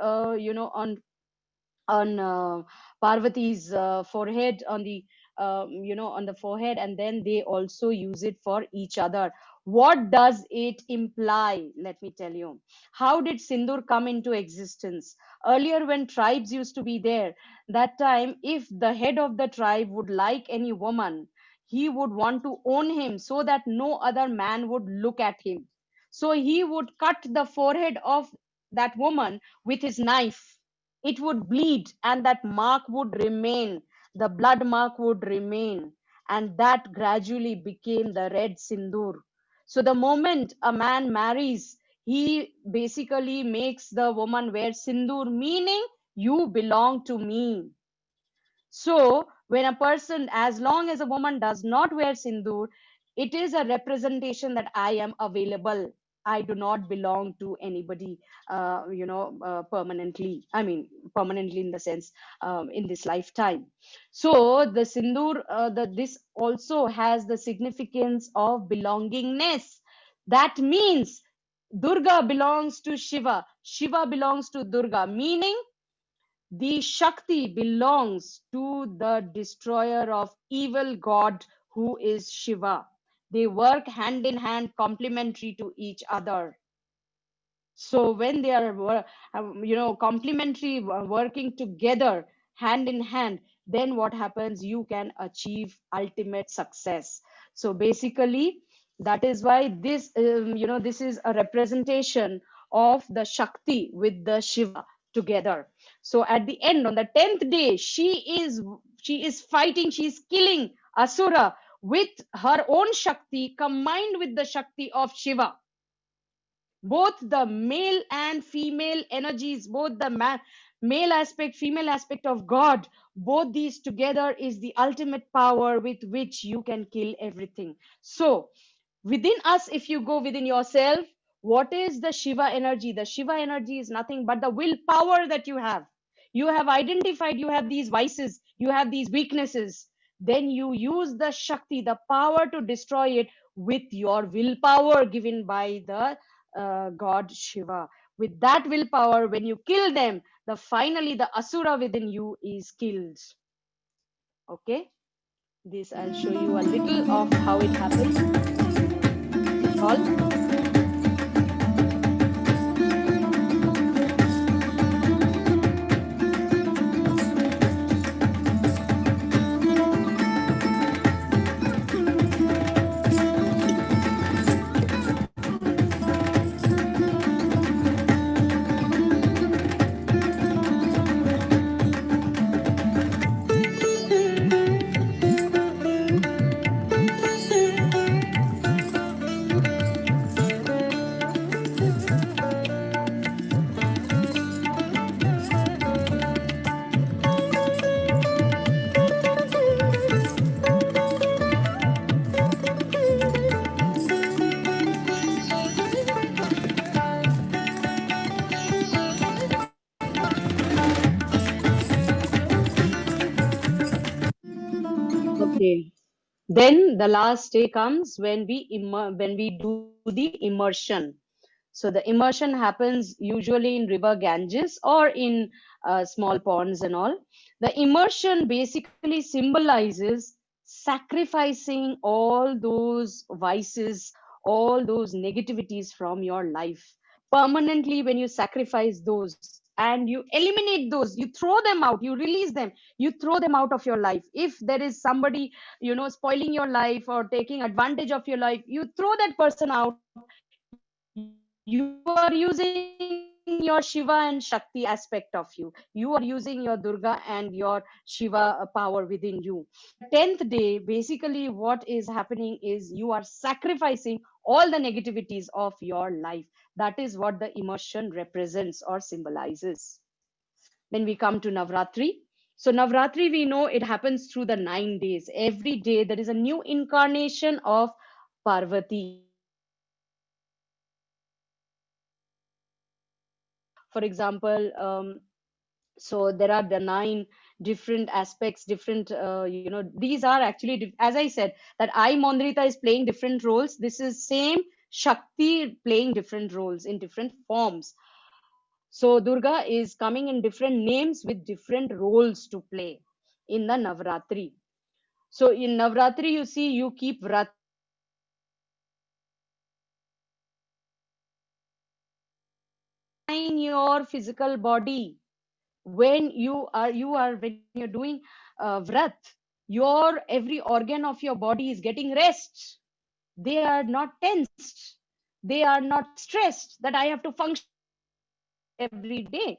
on Parvati's forehead, on the on the forehead, and then they also use it for each other. What does it imply? Let me tell you. How did sindoor come into existence? Earlier, when tribes used to be there, that time, if the head of the tribe would like any woman, he would want to own him so that no other man would look at him. So he would cut the forehead of that woman with his knife. It would bleed, and that mark would remain. The blood mark would remain, and that gradually became the red sindoor. So the moment a man marries, he basically makes the woman wear sindoor, meaning you belong to me. So when a person, as long as a woman does not wear sindoor, it is a representation that I am available. I do not belong to anybody, permanently. I mean, permanently in the sense, in this lifetime. So the sindoor, this also has the significance of belongingness. That means Durga belongs to Shiva. Shiva belongs to Durga, meaning the Shakti belongs to the destroyer of evil god, who is Shiva. They work hand in hand, complementary to each other. So when they are, complementary, working together, hand in hand, then what happens? You can achieve ultimate success. So basically, that is why this, this is a representation of the Shakti with the Shiva together. So at the end, on the 10th day, she is fighting, she is killing Asura with her own Shakti combined with the Shakti of Shiva. Both the male and female energies, both the male aspect, female aspect of God, both these together is the ultimate power with which you can kill everything. So within us, if you go within yourself, what is the Shiva energy? The Shiva energy is nothing but the willpower that you have. You have identified you have these vices, you have these weaknesses. Then you use the Shakti, the power to destroy it with your willpower given by the god Shiva. With that willpower, when you kill them, finally the Asura within you is killed. Okay, this I'll show you a little of how it happens. All. Okay. Then the last day comes when we do the immersion. So the immersion happens usually in river Ganges or in small ponds and all. The immersion basically symbolizes sacrificing all those vices, all those negativities from your life. Permanently, when you sacrifice those and you eliminate those, you throw them out, you release them, you throw them out of your life. If there is somebody, spoiling your life or taking advantage of your life, you throw that person out. You are using your Shiva and Shakti aspect of you. You are using your Durga and your Shiva power within you. The 10th day, basically, what is happening is you are sacrificing all the negativities of your life. That is what the immersion represents or symbolizes. Then we come to Navratri. So, Navratri, we know it happens through the 9 days. Every day, there is a new incarnation of Parvati. For example, so there are the 9 different aspects, different, these are actually, as I said, that I, Mondrita, is playing different roles. This is same Shakti playing different roles in different forms. So Durga is coming in different names with different roles to play in the Navratri. So in Navratri, you see, you keep Vrat in your physical body. When when you're doing Vrat, your every organ of your body is getting rest. They are not tensed. They are not stressed that I have to function every day.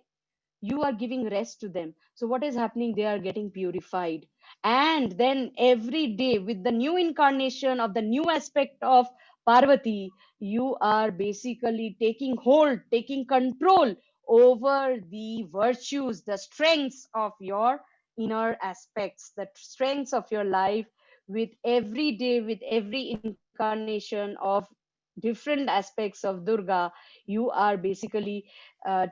You are giving rest to them. So what is happening? They are getting purified. And then every day with the new incarnation of the new aspect of Parvati, you are basically taking hold, taking control over the virtues, the strengths of your inner aspects, the strengths of your life. With every day, with every incarnation of different aspects of Durga, you are basically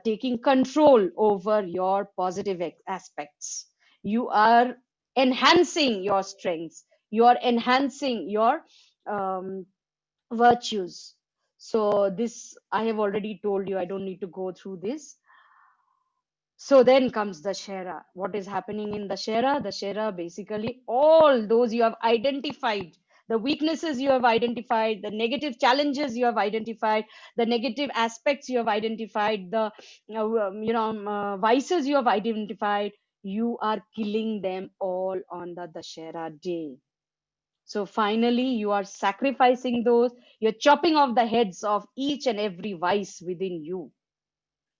taking control over your positive aspects. You are enhancing your strengths. You are enhancing your um, virtues. So this I have already told you. I don't need to go through this. So then comes the Shera. What is happening in the Shera? The Shera, basically all those you have identified, the weaknesses you have identified, the negative challenges you have identified, the negative aspects you have identified, the vices you have identified, you are killing them all on the Dashera day. So finally, you are sacrificing those, you're chopping off the heads of each and every vice within you.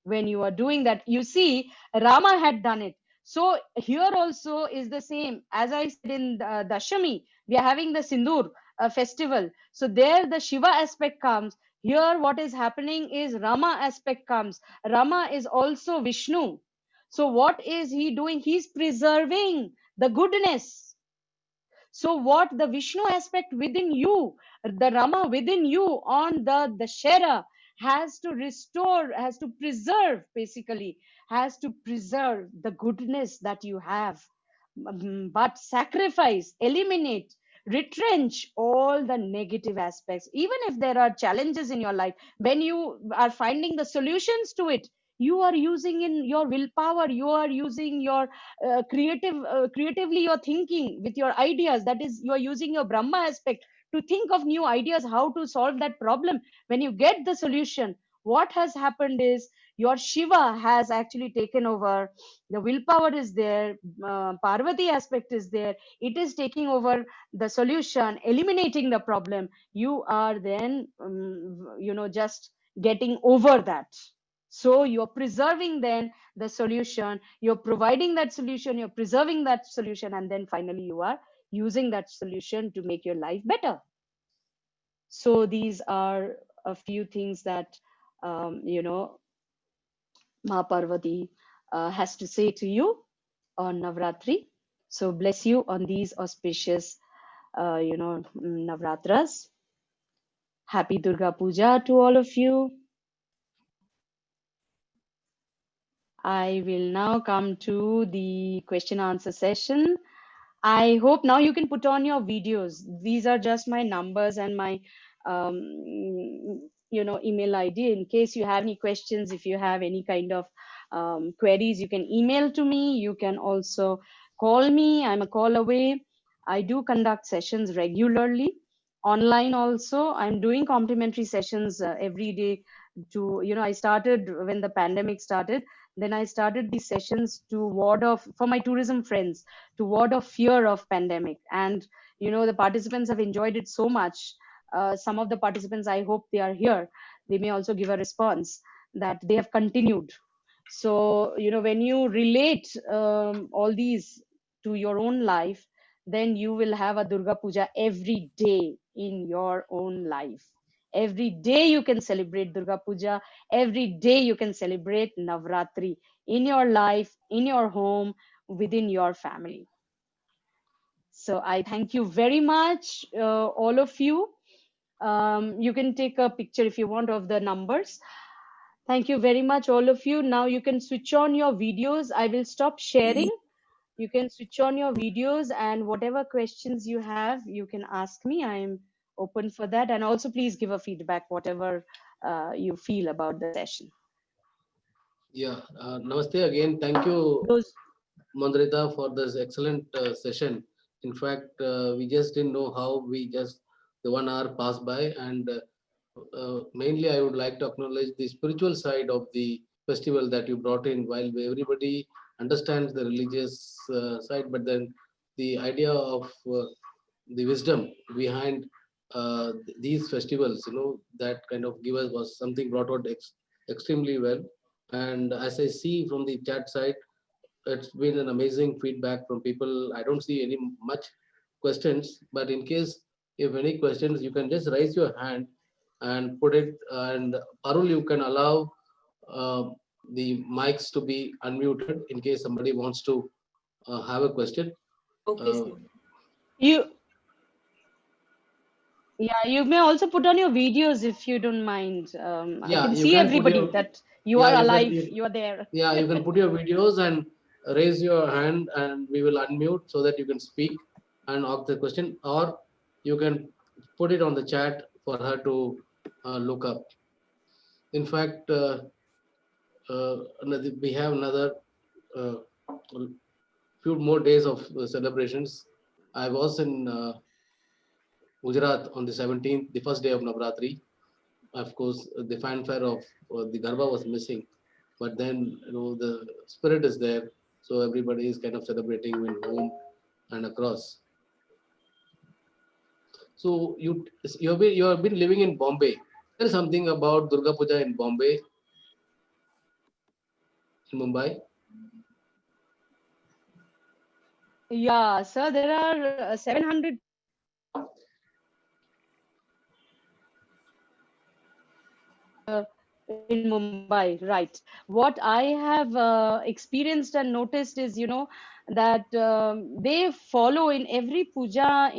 When you are doing that, you see, Rama had done it. So here also is the same. As I said in Dashami, we are having the Sindur festival. So there the Shiva aspect comes. Here what is happening is Rama aspect comes. Rama is also Vishnu. So what is he doing? He's preserving the goodness. So what the Vishnu aspect within you, the Rama within you on the Shera has to restore, has to preserve, basically, has to preserve the goodness that you have. But sacrifice, eliminate, retrench all the negative aspects. Even if there are challenges in your life, when you are finding the solutions to it, you are using in your willpower, you are using your creatively you're thinking with your ideas. That is, you are using your Brahma aspect to think of new ideas how to solve that problem. When you get the solution, what has happened is your Shiva has actually taken over. The willpower is there, Parvati aspect is there, it is taking over the solution, eliminating the problem. You are then just getting over that. So you're preserving then the solution, you're providing that solution, you're preserving that solution, and then finally you are using that solution to make your life better. So these are a few things that Mahaparvati has to say to you on Navratri. So bless you on these auspicious Navratras. Happy Durga Puja to all of you. I will now come to the question answer session. I hope now you can put on your videos. These are just my numbers and my email ID. In case you have any questions, if you have any kind of queries, you can email to me. You can also call me. I'm a call away. I do conduct sessions regularly online also. I'm doing complimentary sessions every day to, I started when the pandemic started. Then I started these sessions to ward off, for my tourism friends, to ward off fear of pandemic. And, the participants have enjoyed it so much. Some of the participants, I hope they are here. They may also give a response that they have continued. So, when you relate all these to your own life, then you will have a Durga Puja every day in your own life. Every day you can celebrate Durga Puja. Every day you can celebrate Navratri in your life, in your home, within your family. So I thank you very much, all of you. You can take a picture if you want of the numbers. Thank you very much, all of you. Now you can switch on your videos. I will stop sharing. You can switch on your videos, and whatever questions you have, you can ask me. I'm open for that. And also, please give a feedback, whatever you feel about the session. Yeah, namaste again. Thank you, Those Mandrita, for this excellent session. In fact, we just didn't know how the 1 hour passed by. And mainly, I would like to acknowledge the spiritual side of the festival that you brought in. While everybody understands the religious side, but then the idea of the wisdom behind these festivals, that kind of give us was something brought out extremely well. And as I see from the chat side, it's been an amazing feedback from people. I don't see any much questions, but in case if any questions, you can just raise your hand and put it. And Parul, you can allow uh, the mics to be unmuted in case somebody wants to have a question. Okay, Uh, sir. you, yeah, you may also put on your videos if you don't mind. I yeah, can you see can put everybody your that you yeah are you can alive, you are there. yeah you can put your videos and raise your hand, and we will unmute so that you can speak and ask the question, or you can put it on the chat for her to look up. In fact, we have another uh, few more days of celebrations. I was in Gujarat on the 17th, the first day of Navratri. Of course, the fanfare of the Garba was missing, but then the spirit is there, so everybody is kind of celebrating in home and across. So you have been living in Bombay. Tell something about Durga Puja in Bombay, in Mumbai. Yeah, sir, there are 700 in Mumbai, right? What I have experienced and noticed is, that they follow in every puja.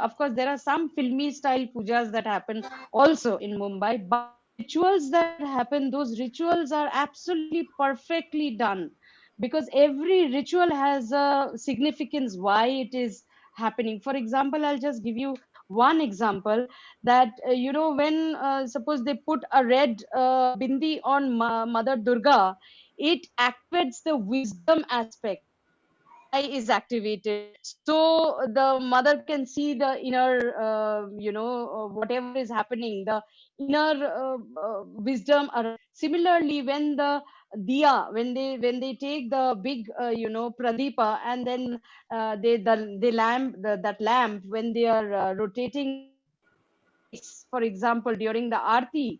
Of course, there are some filmy style pujas that happen also in Mumbai, but rituals that happen, those rituals are absolutely perfectly done, because every ritual has a significance why it is happening. For example, I'll just give you one example, that when suppose they put a red bindi on Mother Durga, it activates the wisdom aspect. Eye is activated, so the mother can see the inner, whatever is happening, the inner wisdom. Similarly, when the diya, when they take the big, pradipa, and then they lamp, that lamp, when they are rotating lights, for example, during the aarti,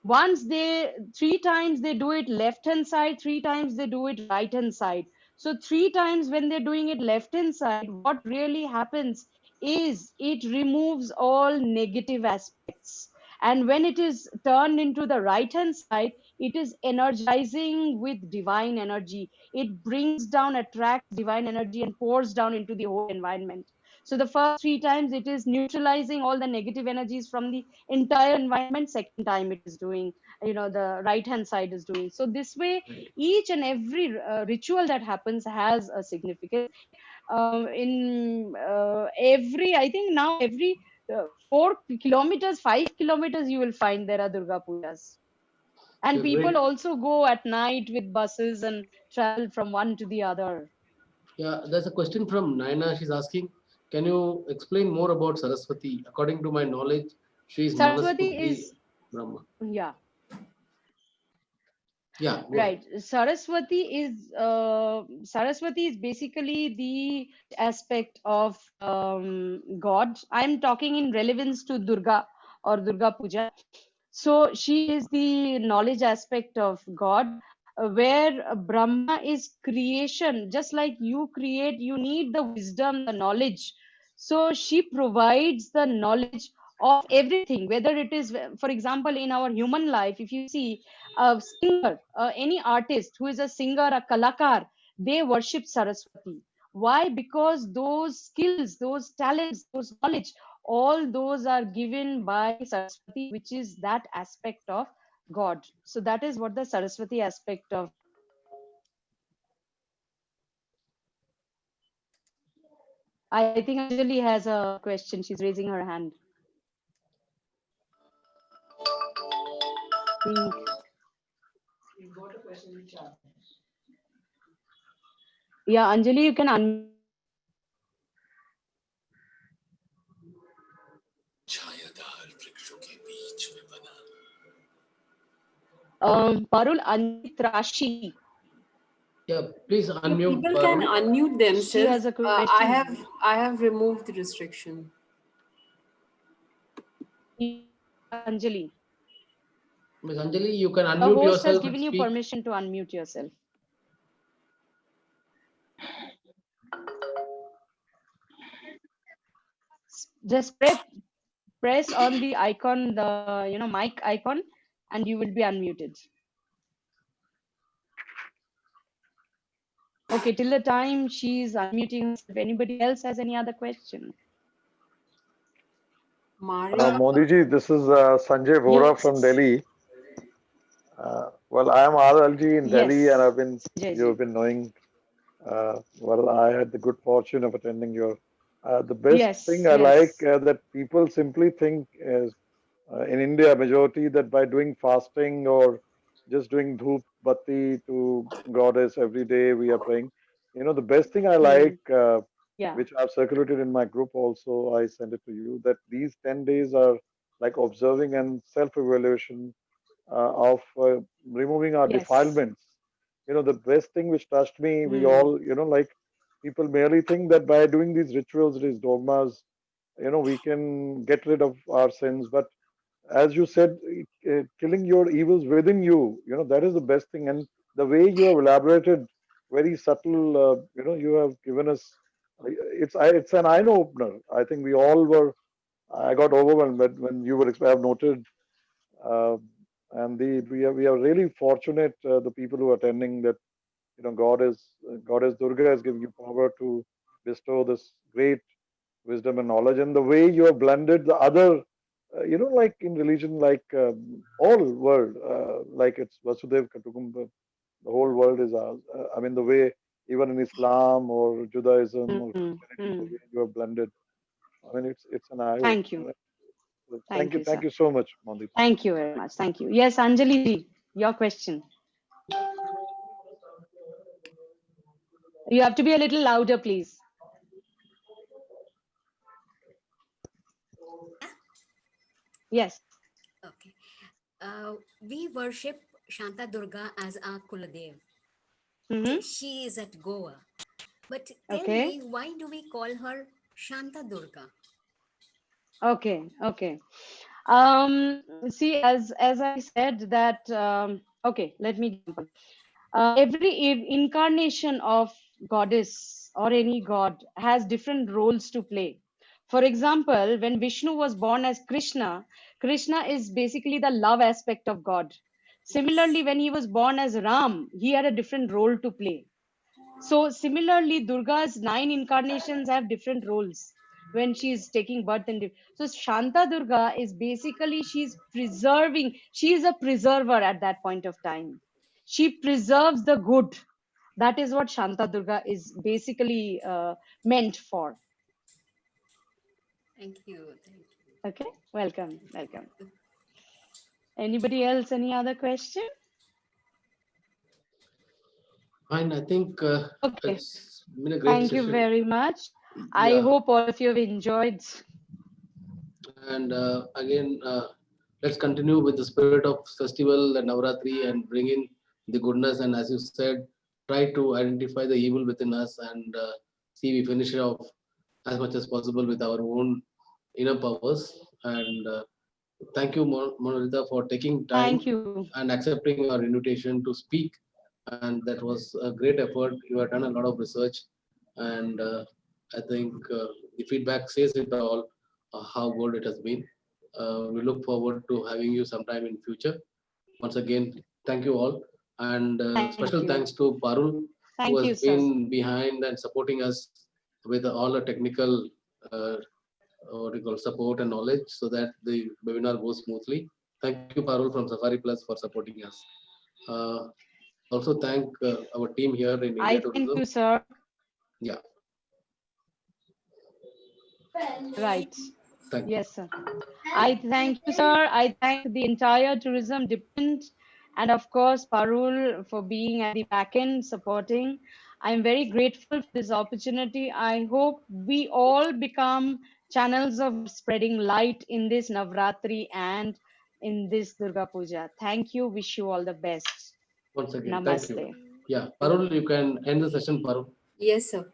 once they, three times they do it left hand side, three times they do it right hand side. So three times when they're doing it left hand side, what really happens is it removes all negative aspects. And when it is turned into the right hand side, it is energizing with divine energy. It brings down, attracts divine energy and pours down into the whole environment. So the first three times it is neutralizing all the negative energies from the entire environment. Second time it is doing, the right hand side is doing. So this way, each and every ritual that happens has a significance. In every, I think now every 4 kilometers, 5 kilometers, you will find there are Durga Pujas. And Yeah, people great. also go at night with buses and travel from one to the other. Yeah, there's a question from Naina. She's asking, can you explain more about Saraswati? According to my knowledge, she is Saraswati Manasputri is, Brahma. yeah, Yeah, go ahead. right. Saraswati is basically the aspect of God. I'm talking in relevance to Durga or Durga Puja. So she is the knowledge aspect of God, where Brahma is creation. Just like you create, you need the wisdom, the knowledge. So she provides the knowledge of everything, whether it is, for example, in our human life, if you see a singer, any artist who is a singer, a kalakar, they worship Saraswati. Why? Because those skills, those talents, those knowledge, all those are given by Saraswati, which is that aspect of God. So that is what the Saraswati aspect of. I think Anjali has a question. She's raising her hand. I think. Yeah, Anjali, you can unmute. Parul Anjit Rashi. Yeah, please Yeah, unmute people can Parul. unmute She themselves. has a question. I have removed the restriction. Anjali, Ms. Anjali, you can the unmute host has yourself and given you speak. permission to unmute yourself. Just press on the icon, the mic icon, and you will be unmuted. Okay, till the time she's unmuting herself, anybody else has any other question? Maria, Modi ji, this is Sanjay Vora from Yes. Delhi. Well, I am RLG in Yes. Delhi, and Jai you've Ji. been knowing. Well, I had the good fortune of attending your. The best Yes, thing I like yes. that people simply think is in India, majority that by doing fasting or just doing dhoop batti to goddess every day we are praying. The best thing I like, Yeah. which I've circulated in my group also, I sent it to you, that these 10 days are like observing and self-evaluation of removing our Yes. defilements. The best thing which touched me, we Hmm. all, like people merely think that by doing these rituals, these dogmas, we can get rid of our sins. But as you said, killing your evils within you, that is the best thing. And the way you have elaborated, very subtle, you have given us, it's an eye opener. I think we all were. I got overwhelmed when you were. I have noted uh, and we are really fortunate the people who are attending that goddess Durga is giving you power to bestow this great wisdom and knowledge, and the way you have blended the other like in religion, like all world, like it's Vasudev Kutumbakam, the whole world is ours. I mean, the way even in Islam or Judaism or Christianity, the way you have blended, I mean, it's an eye Thank you. opener. Thank you, Thank sir. you so much, Mandip. Thank you very much. Thank you. Yes, Anjali ji, your question. You have to be a little louder, please. Yes. Okay. We worship Shanta Durga as our Kuladev. Mm-hmm. She is at Goa. But tell Okay. me, why do we call her Shanta Durga? Okay. Okay. See, as I said that. Okay. Let me jump on. Every incarnation of goddess or any god has different roles to play. For example, when Vishnu was born as Krishna, Krishna is basically the love aspect of God. Similarly, when he was born as Ram, he had a different role to play. So similarly, Durga's 9 incarnations have different roles when she's taking birth in. So Shanta Durga is basically she's preserving. She is a preserver at that point of time. She preserves the good. That is what Shanta Durga is basically meant for. Thank you. Thank you. Okay, welcome. Anybody else? Any other question? And I think Okay, it's been a great thank you session. very much. I Yeah. hope all of you have enjoyed. And again, let's continue with the spirit of festival and Navratri and bring in the goodness. And as you said, try to identify the evil within us and see we finish it off as much as possible with our own inner powers. And thank you, Monolita, for taking time Thank you. and accepting our invitation to speak. And that was a great effort. You have done a lot of research, and I think the feedback says it all, how good it has been. We look forward to having you sometime in future. Once again, thank you all, and Thank special you. thanks to Parul, who Thank has you, sir. been behind and supporting us with all the technical what do you call support and knowledge so that the webinar goes smoothly. Thank you, Parul from Safari Plus, for supporting us. Uh, also thank our team here in India I thank Tourism. you, sir. Yeah, Right. thank you. Yes, sir. I thank you, sir. I thank the entire tourism department and, of course, Parul for being at the back end supporting. I'm very grateful for this opportunity. I hope we all become channels of spreading light in this Navratri and in this Durga Puja. Thank you. Wish you all the best. Once again, thank you. Namaste. Yeah, Parul, you can end the session, Parul. Yes, sir.